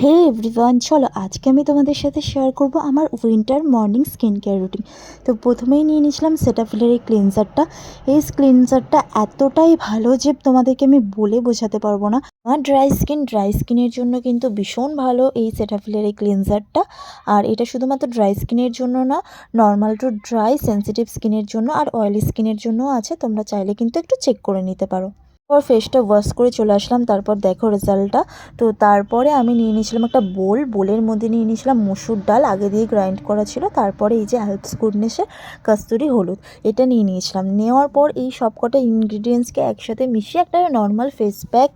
হে everyone, চলো আজকে আমি তোমাদের সাথে শেয়ার করব আমার winter morning skin care routine. তো প্রথমেই নিয়ে নিয়েছিলাম সেটাফিলের এই ক্লিনজারটা। এই ক্লিনজারটা এতটাই ভালো যে তোমাদেরকে আমি বলে বোঝাতে পারবো না। আমার ড্রাই স্কিনের জন্য কিন্তু ভীষণ ভালো এই সেটাফিলের এই ক্লিনজারটা। আর এটা শুধুমাত্র ড্রাই স্কিনের জন্য না, নর্মাল টু ড্রাই সেন্সিটিভ স্কিনের জন্য আর অয়েলি স্কিনের জন্যও আছে। তোমরা চাইলে কিন্তু একটু চেক করে নিতে পারো। ফেসটা ওয়াশ করে চলে আসলাম, তারপর দেখো রেজাল্টটা। তো তারপরে আমি নিয়ে নিয়েছিলাম একটা বোলের মধ্যে নিয়ে নিয়েছিলাম মসুর ডাল, আগে দিয়ে গ্রাইন্ড করা ছিল। তারপরে এই যে হেলথ গুডনেসের কাস্তুরি হলুদ, এটা নিয়ে নিয়েছিলাম। নেওয়ার পর এই সবকটা ইনগ্রিডিয়েন্টসকে একসাথে মিশিয়ে একটা নর্মাল ফেস প্যাক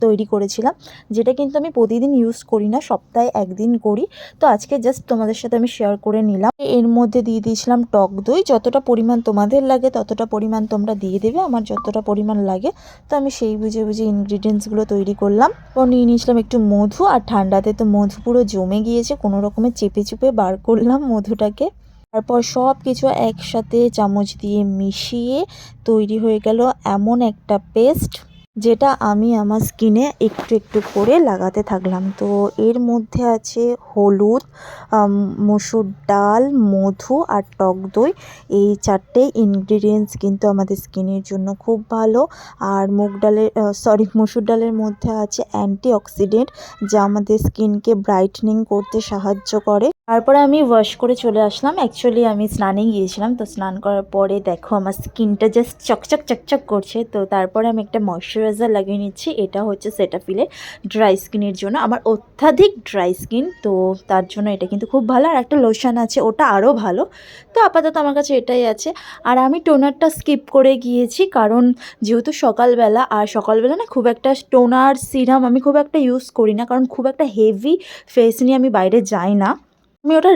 তৈরি করেছিলাম, যেটা কিন্তু আমি প্রতিদিন ইউজ করি না, সপ্তাহে একদিন করি। তো আজকে জাস্ট তোমাদের সাথে আমি শেয়ার করে নিলাম। এর মধ্যে দিয়ে দিয়েছিলাম টক দই, যতটা পরিমাণ তোমাদের লাগে ততটা পরিমাণ তোমরা দিয়ে দেবে, আমার যতটা পরিমাণ লাগে। তো আমি সেই বুঝে ইনগ্রিডিয়েন্টসগুলো তৈরি করলাম। তো নিয়ে নিয়েছিলাম একটু মধু, আর ঠান্ডাতে তো মধু পুরো জমে গিয়েছে, কোনো রকমে চেপে চুপে বার করলাম মধুটাকে। তারপর সব কিছু একসাথে চামচ দিয়ে মিশিয়ে তৈরি হয়ে গেল এমন একটা পেস্ট, যেটা আমি আমার স্কিনে একটু একটু করে লাগাতে থাকলাম। তো এর মধ্যে আছে হলুদ, মসুর ডাল, মধু আর টক দই। এই চারটে ইনগ্রিডিয়েন্টস কিন্তু আমাদের স্কিনের জন্য খুব ভালো। আর মসুর ডালের মধ্যে আছে অ্যান্টিঅক্সিডেন্ট, যা আমাদের স্কিনকে ব্রাইটনিং করতে সাহায্য করে। তারপরে আমি ওয়াশ করে চলে আসলাম। অ্যাকচুয়ালি আমি স্নানে গিয়েছিলাম, তো স্নান করার পরে দেখো আমার স্কিনটা জাস্ট চকচক চকচক করছে। তো তারপরে আমি একটা ময়শ্চারাইজার লাগিয়ে নিচ্ছি, এটা হচ্ছে সেটাফিলের ড্রাই স্কিনের জন্য। আমার অত্যাধিক ড্রাই স্কিন, তো তার জন্য এটা কিন্তু খুব ভালো। আর একটা লোশন আছে, ওটা আরও ভালো। তো আপাতত আমার কাছে এটাই আছে। আর আমি টোনারটা স্কিপ করে গিয়েছি, কারণ যেহেতু সকালবেলা, আর সকালবেলা না খুব একটা টোনার সিরাম আমি খুব একটা ইউজ করি না, কারণ খুব একটা হেভি ফেস নিয়ে আমি বাইরে যাই না। আমি ওটা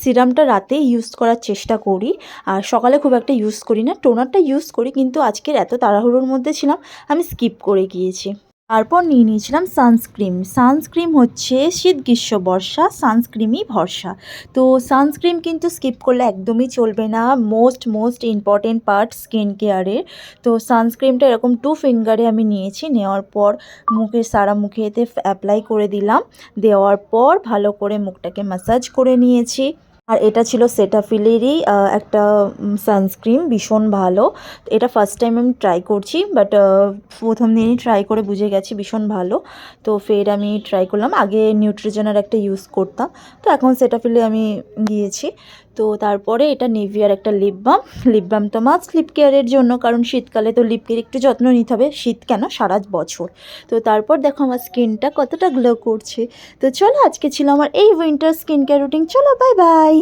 সিরামটা রাতে ইউজ করার চেষ্টা করি, আর সকালে খুব একটা ইউজ করি না। টোনারটা ইউজ করি, কিন্তু আজকের এত তাড়াহুড়োর মধ্যে ছিলাম, আমি স্কিপ করে গিয়েছি। তারপর নিয়ে নিয়েছিলাম সানস্ক্রিম হচ্ছে শীত গ্রীষ্ম বর্ষা সানস্ক্রিমই ভরসা। তো সানস্ক্রিম কিন্তু স্কিপ করলে একদমই চলবে না, মোস্ট ইম্পর্টেন্ট পার্ট স্কিন কেয়ারের। তো সানস্ক্রিমটা এরকম 2 ফিঙ্গারে আমি নিয়েছি। নেওয়ার পর সারা মুখেতে অ্যাপ্লাই করে দিলাম। দেওয়ার পর ভালো করে মুখটাকে ম্যাসাজ করে নিয়েছি। আর এটা ছিল সেটাফিলেরই একটা সানস্ক্রিন, ভীষণ ভালো। এটা ফার্স্ট টাইম আমি ট্রাই করছি, বাট প্রথম দিনই ট্রাই করে বুঝে গেছি ভীষণ ভালো। তো ফের আমি ট্রাই করলাম। আগে নিউট্রিজেনার একটা ইউজ করতাম, তো এখন সেটাফিলে আমি গিয়েছি। তো তারপরে এটা নিভিয়ার একটা লিপ বাম তো মাস্ট লিপ কেয়ারের জন্য, কারণ শীতকালে তো লিপ কেয়ার একটু যত্ন নিতে হবে, শীত কেন সারা বছর। তো তারপর দেখো আমার স্কিনটা কতটা গ্লো করছে। তো চলো, আজকে ছিল আমার এই উইন্টার স্কিন কেয়ার রুটিন। চলো, বাই বাই।